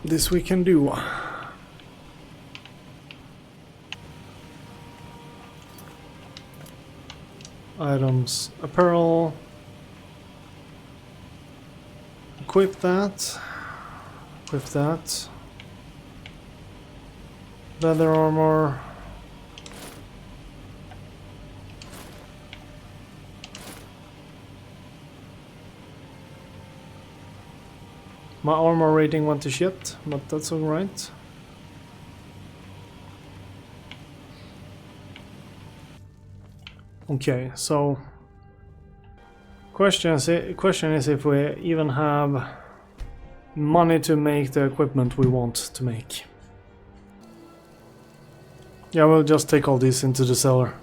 This we can do. Items, apparel. Equip that. Equip that. Leather armor. My armor rating went to shit, but that's alright. Okay, so question is if we even have money to make the equipment we want to make. Yeah, we'll just take all this into the cellar.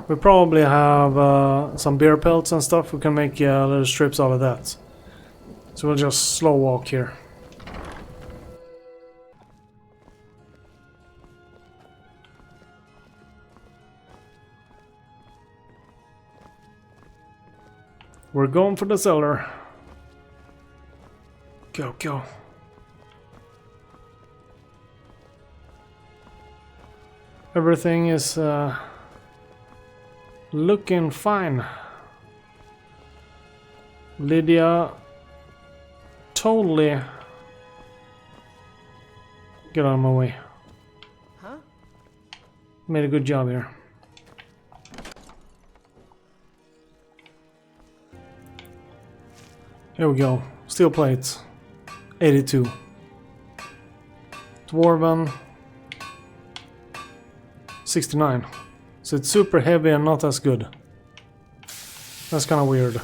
We probably have some bear pelts and stuff. We can make little strips out of that. So we'll just slow walk here. We're going for the cellar. Go, go. Everything is looking fine. Lydia totally get out of my way. Huh? Made a good job here. Here we go. Steel plates. 82. Dwarven. 69. So it's super heavy and not as good. That's kind of weird.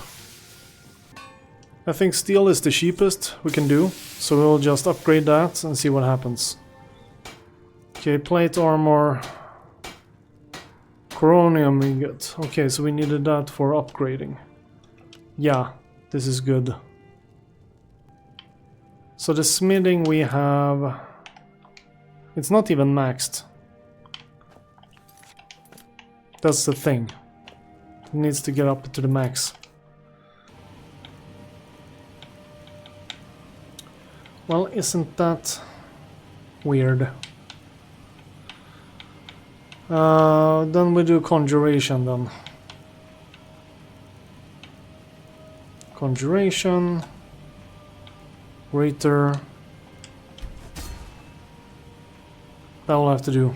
I think steel is the cheapest we can do, so we'll just upgrade that and see what happens. Okay, plate armor. Coronium ingot. Okay, so we needed that for upgrading. Yeah, this is good. So the smithing we have... It's not even maxed. That's the thing. It needs to get up to the max. Well, isn't that weird? Then we do conjuration then. Conjuration. Greater. That will have to do.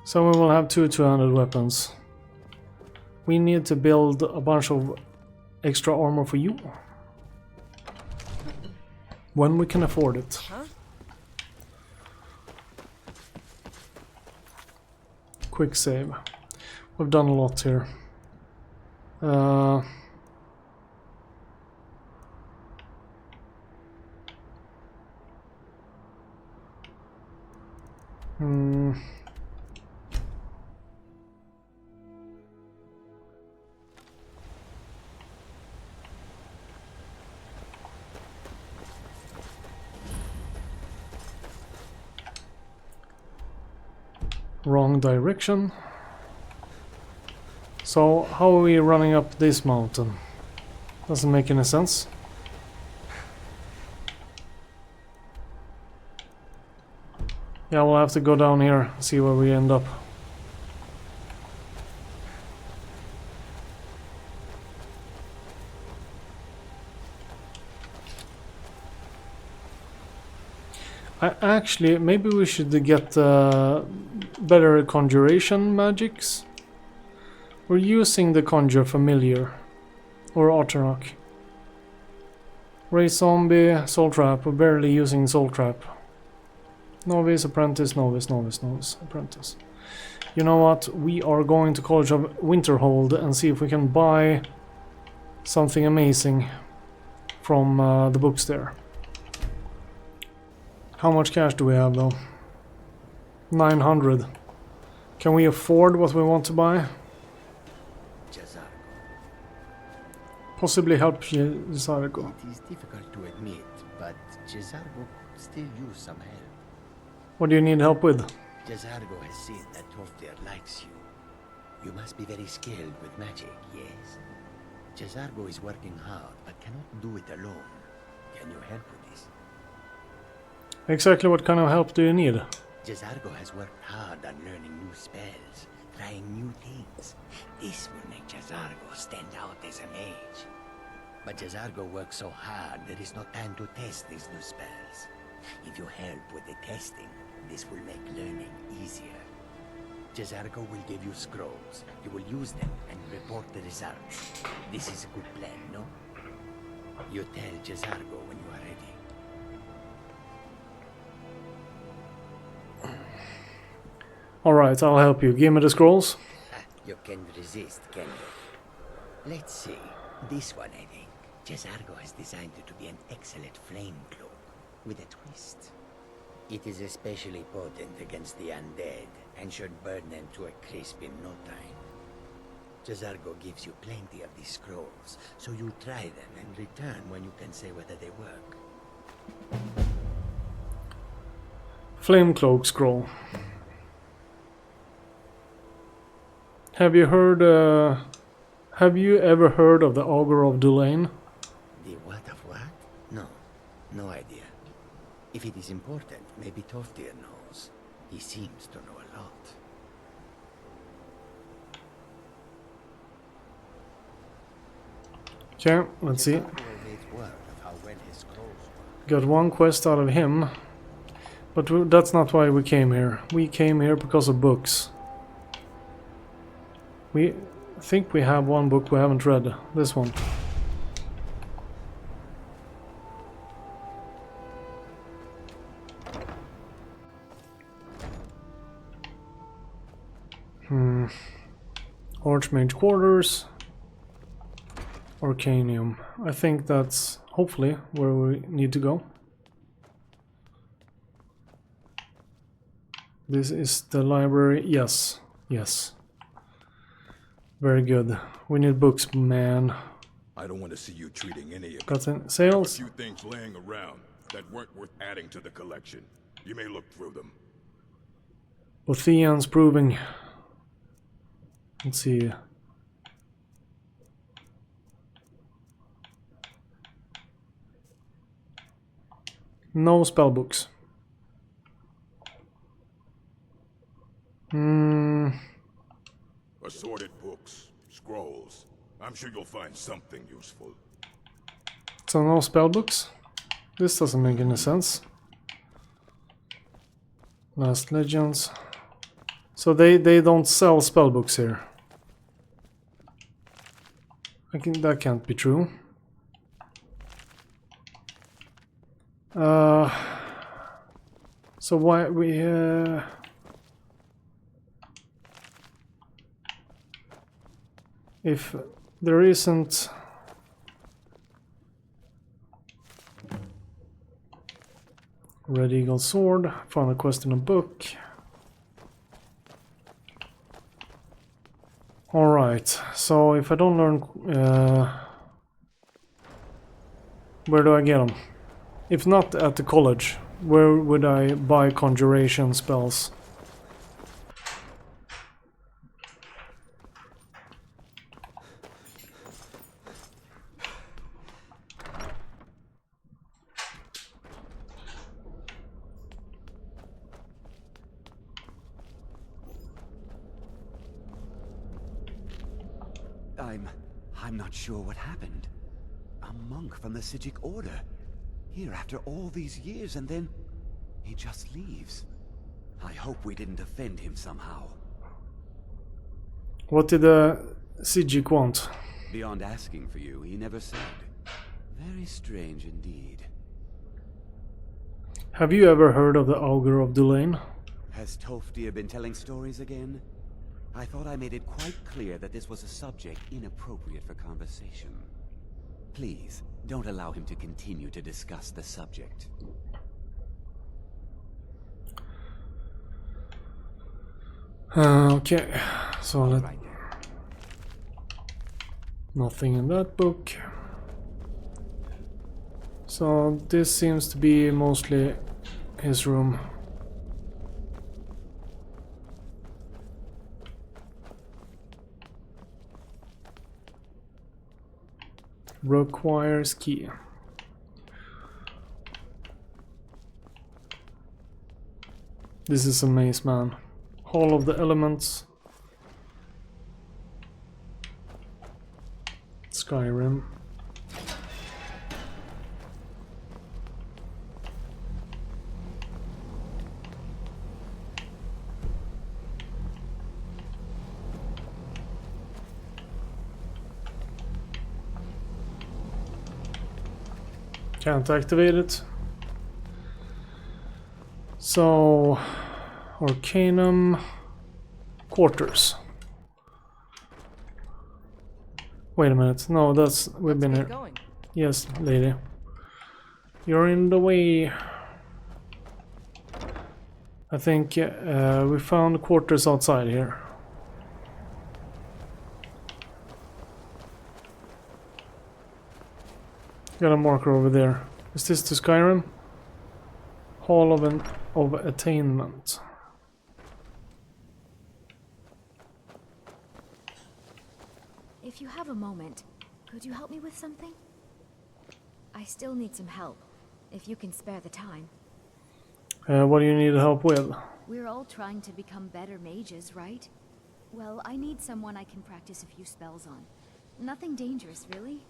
So we will have two 200 weapons. We need to build a bunch of extra armor for you. When we can afford it. Huh? Quick save. We've done a lot here. Wrong direction. So how are we running up this mountain? Doesn't make any sense. Yeah, we'll have to go down here, see where we end up. Actually, maybe we should get better conjuration magics. We're using the conjure familiar or Otternock. Ray zombie, soul trap. We're barely using soul trap. Novice, apprentice, novice, novice, novice, apprentice. You know what? We are going to College of Winterhold and see if we can buy something amazing from the books there. How much cash do we have though? 900. Can we afford what we want to buy? Possibly help Cesargo. It is difficult to admit, but Cesargo could still use some help. What do you need help with? Jazargo has seen that Toftir likes you. You must be very skilled with magic, yes? Jazargo is working hard, but cannot do it alone. Can you help with this? Exactly what kind of help do you need? Jazargo has worked hard on learning new spells, trying new things. This will make Jazargo stand out as a mage. But Jazargo works so hard, there is no time to test these new spells. If you help with the testing, this will make learning easier. Jazargo will give you scrolls. You will use them and report the results. This is a good plan, no? You tell Jazargo when you are ready. Alright, I'll help you. Give me the scrolls. You can resist, can you? Let's see. This one, I think. Jazargo has designed it to be an excellent flame cloak, with a twist. It is especially potent against the undead, and should burn them to a crisp in no time. Jazargo gives you plenty of these scrolls, so you try them and return when you can say whether they work. Flame cloak scroll. Have you ever heard of the Augur of Dulain? The what of what? No, no idea. If it is important, maybe Toftir knows. He seems to know a lot. Okay, let's see. Got one quest out of him, but that's not why we came here. We came here because of books. We think we have one book we haven't read. This one. Archmage Quarters. Arcanium. I think that's hopefully where we need to go. This is the library. Yes. Yes. Very good. We need books, man. I don't want to see you treating any of Got in sales. a few things laying around that weren't worth adding to the collection. You may look through them. Othean's proving. Let's see. No spellbooks. Assorted books, scrolls. I'm sure you'll find something useful. So no spellbooks? This doesn't make any sense. Last Legends. So they don't sell spellbooks here. I think that can't be true. So why we if there isn't Red Eagle Sword, found a quest in a book. Alright, so if I don't learn where do I get them? If not at the college, where would I buy conjuration spells? I'm not sure what happened. A monk from the Sijic Order. Here after all these years, and then he just leaves. I hope we didn't offend him somehow. What did the Sijic want? Beyond asking for you, he never said. Very strange indeed. Have you ever heard of the Augur of Dulain? Has Toftir been telling stories again? I thought I made it quite clear that this was a subject inappropriate for conversation. Please, don't allow him to continue to discuss the subject. Okay, so let Right. nothing in that book. So this seems to be mostly his room. Requires key. This is a maze, man. Hall of the Elements. Skyrim. Can't activate it. So, Arcanum Quarters. Wait a minute. No, that's we've been here. Going. Yes, lady. You're in the way. I think we found quarters outside here. Got a marker over there. Is this to Skyrim? Hall of Attainment. If you have a moment, could you help me with something? I still need some help, if you can spare the time. What do you need help with? We're all trying to become better mages, right? Well, I need someone I can practice a few spells on. Nothing dangerous, really.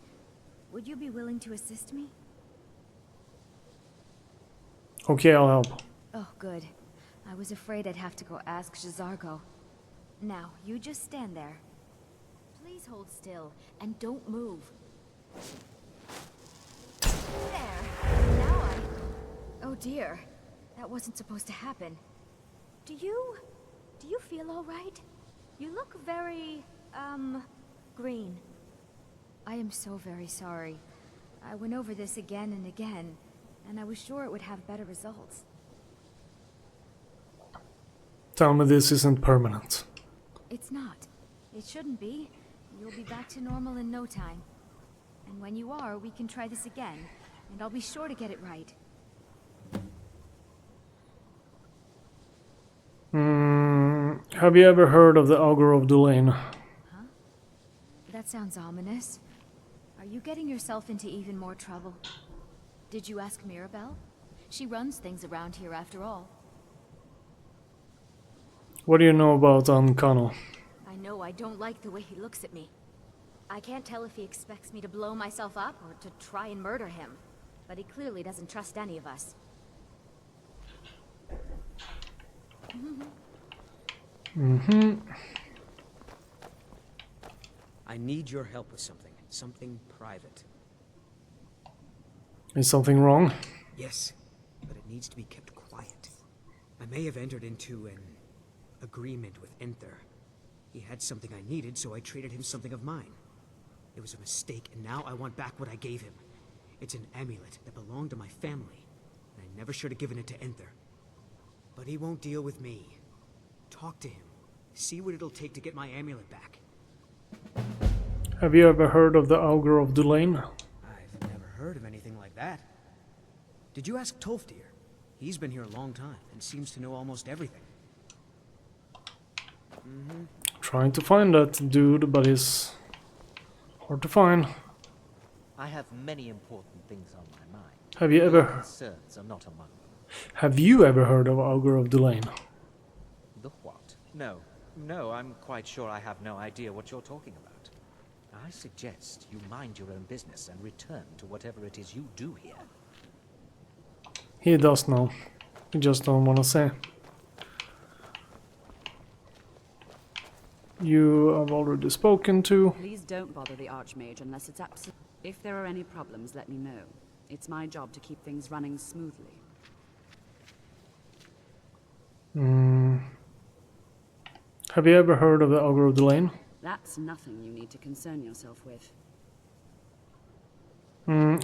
Would you be willing to assist me? Okay, I'll help. Oh, good. I was afraid I'd have to go ask J'zargo. Now, you just stand there. Please hold still, and don't move. There. Now oh dear. That wasn't supposed to happen. Do you feel all right? You look very, green. I am so very sorry. I went over this again and again, and I was sure it would have better results. Tell me this isn't permanent. It's not. It shouldn't be. You'll be back to normal in no time. And when you are, we can try this again, and I'll be sure to get it right. Have you ever heard of the Augur of Dulain? Huh? That sounds ominous. Are you getting yourself into even more trouble? Did you ask Mirabelle? She runs things around here after all. What do you know about Ancano? I know I don't like the way he looks at me. I can't tell if he expects me to blow myself up or to try and murder him. But he clearly doesn't trust any of us. I need your help with something. Something private. Is something wrong? Yes, but it needs to be kept quiet. I may have entered into an agreement with Enther. He had something I needed, so I traded him something of mine. It was a mistake, and now I want back what I gave him. It's an amulet that belonged to my family, and I never should have given it to Enther. But he won't deal with me. Talk to him. See what it'll take to get my amulet back. Have you ever heard of the Augur of Dulain? I've never heard of anything like that. Did you ask Tolfdir? He's been here a long time and seems to know almost everything. Trying to find that dude, but he's hard to find. I have many important things on my mind. Have you Your ever concerns are not among them. have you ever heard of Augur of Dulain? The what? No. No, I'm quite sure I have no idea what you're talking about. I suggest you mind your own business and return to whatever it is you do here. He does know. He just don't want to say. You have already spoken to. Please don't bother the Archmage unless it's absolute. If there are any problems, let me know. It's my job to keep things running smoothly. Have you ever heard of the Augur of Dulain? That's nothing you need to concern yourself with.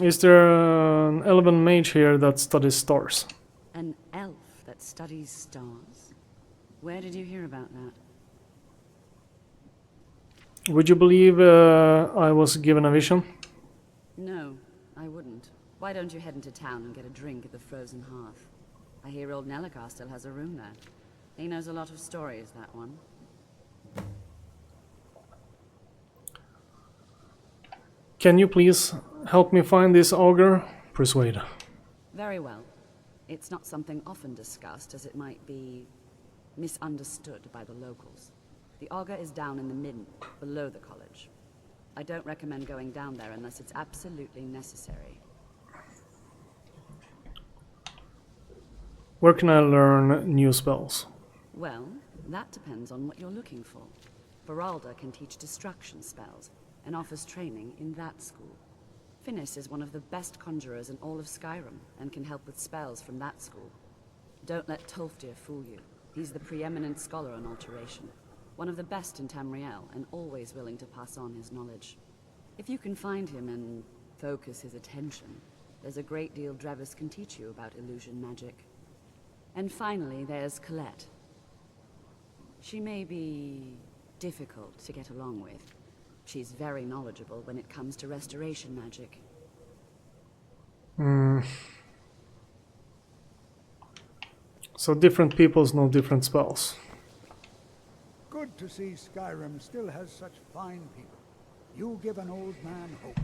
Is there an elven mage here that studies stars? An elf that studies stars? Where did you hear about that? Would you believe I was given a vision? No, I wouldn't. Why don't you head into town and get a drink at the Frozen Hearth? I hear old Nellicar still has a room there. He knows a lot of stories, that one. Can you please help me find this auger? Persuade. Very well. It's not something often discussed, as it might be misunderstood by the locals. The auger is down in the mine, below the college. I don't recommend going down there unless it's absolutely necessary. Where can I learn new spells? Well, that depends on what you're looking for. Veralda can teach destruction spells, and offers training in that school. Finnis is one of the best conjurers in all of Skyrim, and can help with spells from that school. Don't let Tolfdir fool you. He's the preeminent scholar on alteration. One of the best in Tamriel, and always willing to pass on his knowledge. If you can find him and focus his attention, there's a great deal Drevis can teach you about illusion magic. And finally, there's Colette. She may be difficult to get along with. She's very knowledgeable when it comes to restoration magic. So different peoples know different spells. Good to see Skyrim still has such fine people. You give an old man hope.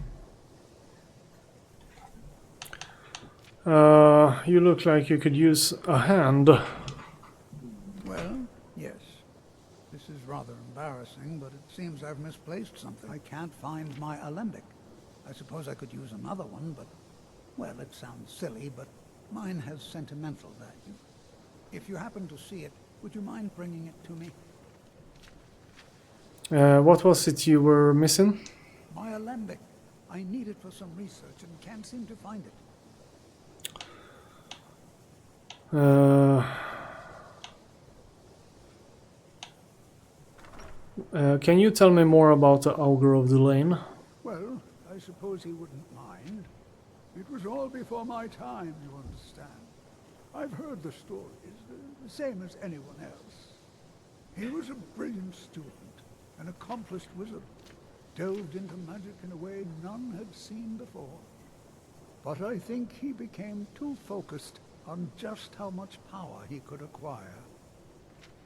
You look like you could use a hand. Well, yes. This is rather embarrassing, but it seems I've misplaced something. I can't find my alembic. I suppose I could use another one, but, well, it sounds silly, but mine has sentimental value. If you happen to see it, would you mind bringing it to me? What was it you were missing? My alembic. I need it for some research and can't seem to find it. Can you tell me more about the Augur of the Lane? Well, I suppose he wouldn't mind. It was all before my time, you understand. I've heard the stories, the same as anyone else. He was a brilliant student, an accomplished wizard, delved into magic in a way none had seen before. But I think he became too focused on just how much power he could acquire.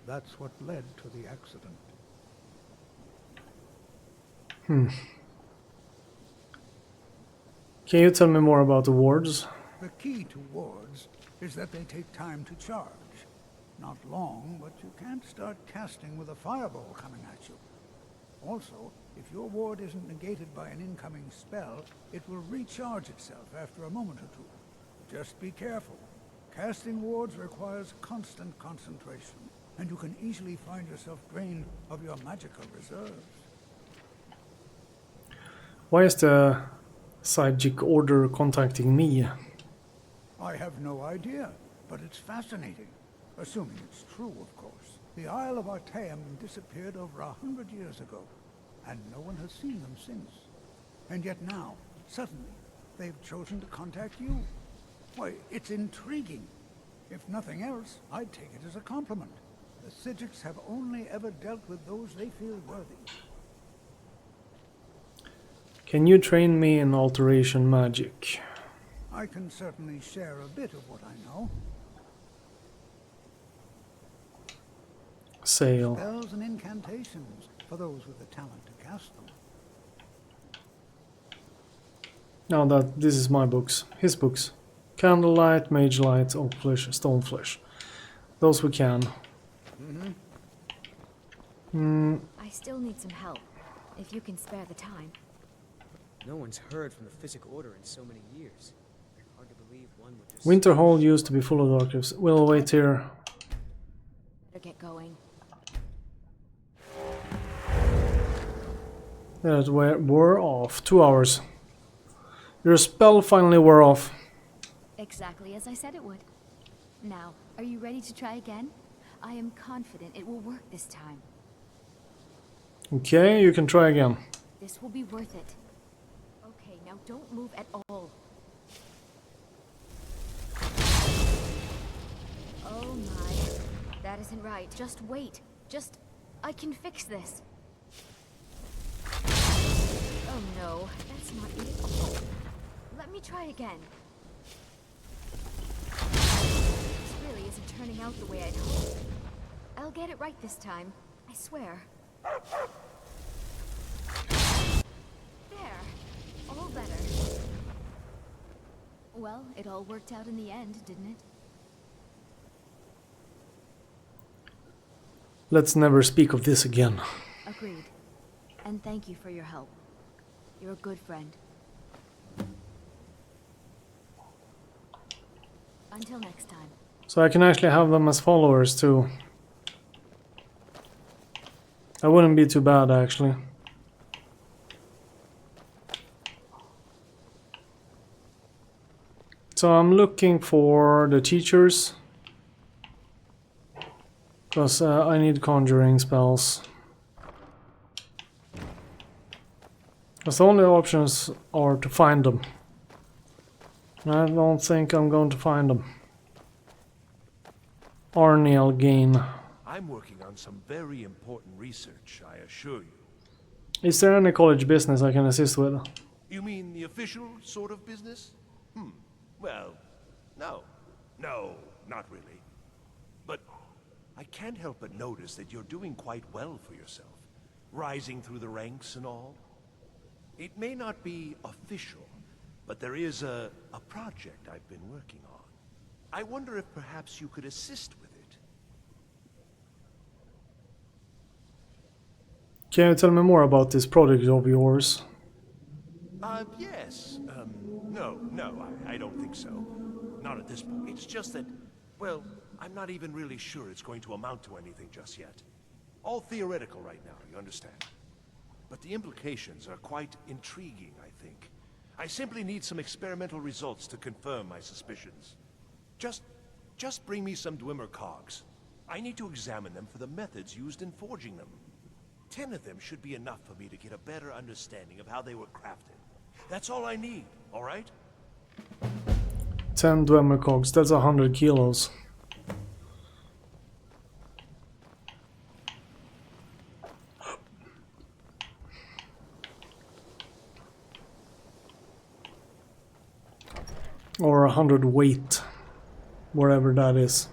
That's what led to the accident. Can you tell me more about the wards? The key to wards is that they take time to charge. Not long, but you can't start casting with a fireball coming at you. Also, if your ward isn't negated by an incoming spell, it will recharge itself after a moment or two. Just be careful. Casting wards requires constant concentration, and you can easily find yourself drained of your magical reserves. Why is the Psychic Order contacting me? I have no idea, but it's fascinating. Assuming it's true, of course. The Isle of Artaeum disappeared over 100 years ago, and no one has seen them since. And yet now, suddenly, they've chosen to contact you. Why, it's intriguing. If nothing else, I'd take it as a compliment. The Psychics have only ever dealt with those they feel worthy. Can you train me in alteration magic? I can certainly share a bit of what I know. Sail. Spells and incantations, for those with the talent to cast them. Now that this is my books, his books. Candlelight, Mage Light, Oak Flesh, Stone Flesh. Those we can. I still need some help, if you can spare the time. No one's heard from the Physic Order in so many years. Hard to believe one would just... Winterhold used to be full of darkness. We'll wait here. Better get going. That wore off. 2 hours. Your spell finally wore off. Exactly as I said it would. Now, are you ready to try again? I am confident it will work this time. Okay, you can try again. This will be worth it. Okay, now don't move at all. Oh my. That isn't right. Just wait. I can fix this. Oh no, that's not it. Let me try again. This really isn't turning out the way I'd hoped. I'll get it right this time. I swear. There. Well, it all worked out in the end, didn't it? Let's never speak of this again. Agreed. And thank you for your help. You're a good friend. Until next time. So I can actually have them as followers too. That wouldn't be too bad actually. So I'm looking for the teachers. Because I need conjuring spells. Because the only options are to find them. And I don't think I'm going to find them. Arniel Gain. I'm working on some very important research, I assure you. Is there any college business I can assist with? You mean the official sort of business? Well, no. No, not really. But I can't help but notice that you're doing quite well for yourself. Rising through the ranks and all. It may not be official, but there is a project I've been working on. I wonder if perhaps you could assist with it. Can you tell me more about this project of yours? Yes. No, I don't think so. Not at this point. It's just that, well, I'm not even really sure it's going to amount to anything just yet. All theoretical right now, you understand? But the implications are quite intriguing, I think. I simply need some experimental results to confirm my suspicions. Just bring me some Dwemer cogs. I need to examine them for the methods used in forging them. 10 of them should be enough for me to get a better understanding of how they were crafted. That's all I need, all right? 10 Dwemer cogs, that's 100 kilos. Or 100 weight, wherever that is.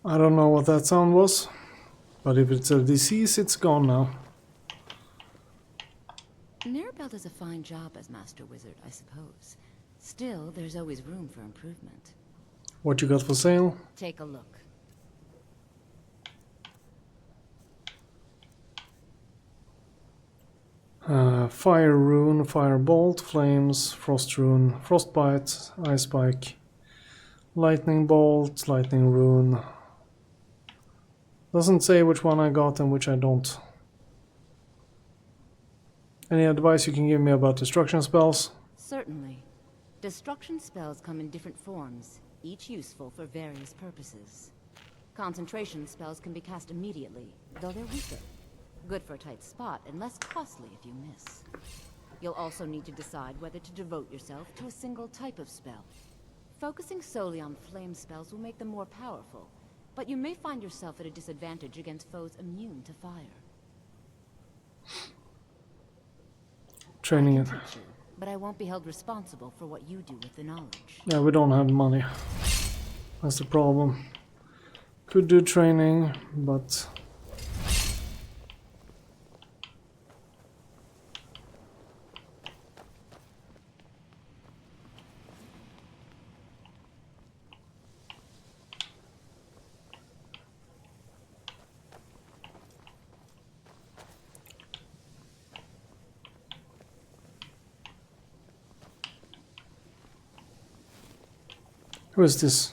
I don't know what that sound was, but if it's a disease, it's gone now. Mirabelle does a fine job as Master Wizard, I suppose. Still, there's always room for improvement. What you got for sale? Take a look. Fire rune, fire bolt, flames, frost rune, frostbite, ice spike, lightning bolt, lightning rune. Doesn't say which one I got and which I don't. Any advice you can give me about destruction spells? Certainly. Destruction spells come in different forms, each useful for various purposes. Concentration spells can be cast immediately, though they're weaker. Good for a tight spot and less costly if you miss. You'll also need to decide whether to devote yourself to a single type of spell. Focusing solely on flame spells will make them more powerful, but you may find yourself at a disadvantage against foes immune to fire. Training it. Teach you, but I won't be held responsible for what you do with the knowledge. Yeah, we don't have money. That's the problem. Could do training, but... Who is this?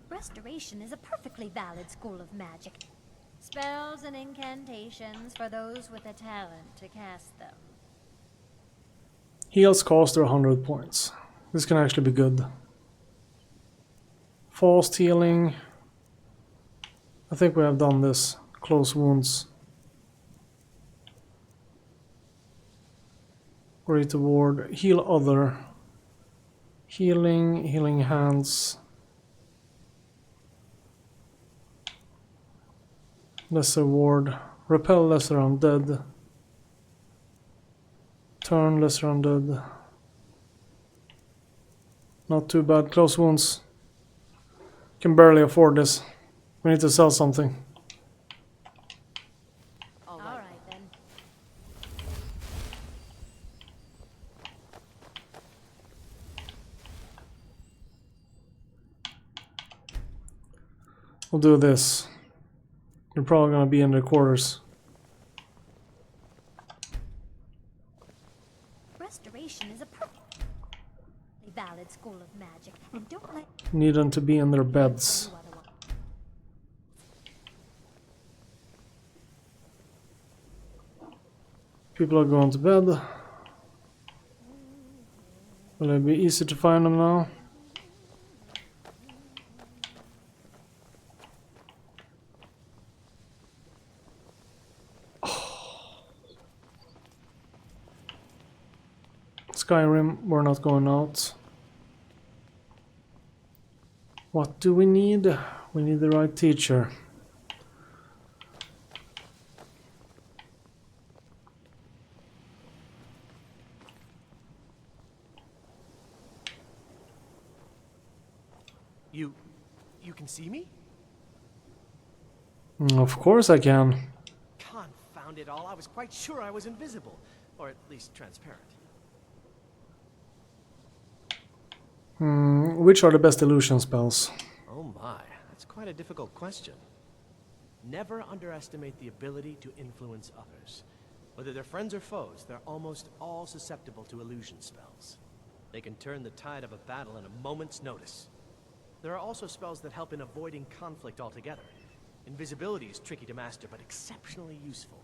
Restoration is a perfectly perfectly valid school of magic. Spells and incantations for those with a talent to cast them. Heals caster 100 points. This can actually be good. Fast healing. I think we have done this. Close wounds. Great ward. Heal other. Healing. Healing hands. Lesser ward. Repel lesser undead. Turn lesser undead. Not too bad. Close wounds. Can barely afford this. We need to sell something. All right then. We'll do this. You're probably gonna be in their quarters. Restoration is a perfectly valid school of magic, and don't let Need them to be in their beds. you otherwise. People are going to bed. Will it be easy to find them now? Skyrim, we're not going out. What do we need? We need the right teacher. You can see me? Of course I can. Confound it all, I was quite sure I was invisible. Or at least transparent. Which are the best illusion spells? Oh my, that's quite a difficult question. Never underestimate the ability to influence others. Whether they're friends or foes, they're almost all susceptible to illusion spells. They can turn the tide of a battle in a moment's notice. There are also spells that help in avoiding conflict altogether. Invisibility is tricky to master, but exceptionally useful.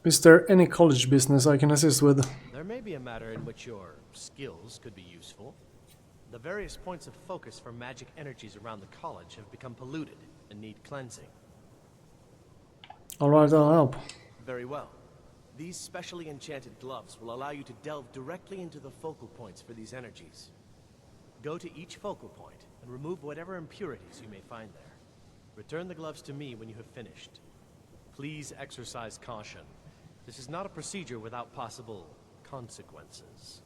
Is there any college business I can assist with? There may be a matter in which your skills could be useful. The various points of focus for magic energies around the college have become polluted and need cleansing. Alright, I'll help. Very well. These specially enchanted gloves will allow you to delve directly into the focal points for these energies. Go to each focal point and remove whatever impurities you may find there. Return the gloves to me when you have finished. Please exercise caution. This is not a procedure without possible consequences.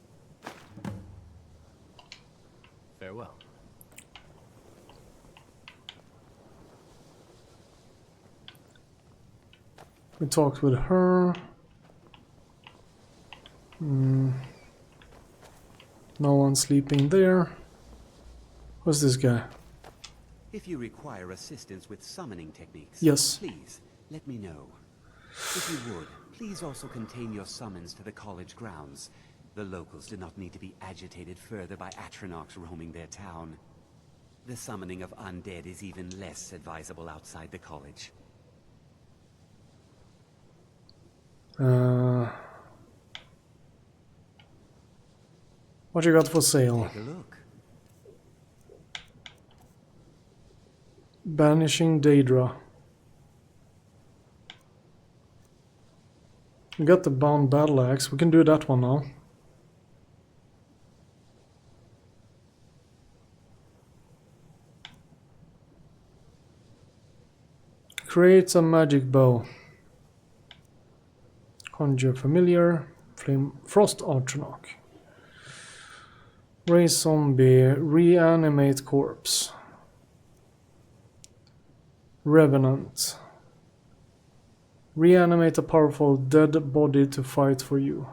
Farewell. We talked with her. No one sleeping there. Who's this guy? If you require assistance with summoning techniques, Yes. please let me know. If you would, please also contain your summons to the college grounds. The locals do not need to be agitated further by Atronachs roaming their town. The summoning of undead is even less advisable outside the college. What you got for sale? Take a look. Banishing Daedra. We got the bound battle axe. We can do that one now. Create a magic bow. Conjure familiar. Flame frost Atronach. Raise zombie. Reanimate corpse. Revenant. Reanimate a powerful dead body to fight for you.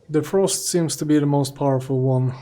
The frost seems to be the most powerful one.